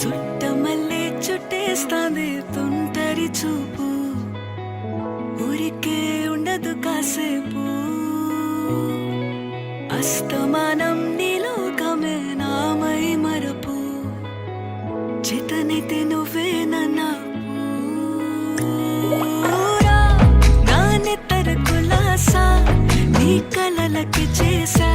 చుట్టమల్లే చుట్టేస్తాంది తుంటరి చూపు, ఊరికే ఉండదు కాసేపు. అస్తమానం నీలోకమే నామై మరపు, చేతనైతే నువ్వే నన్నా నా నెత్తర కులాసా నీ కలలకి చేసా.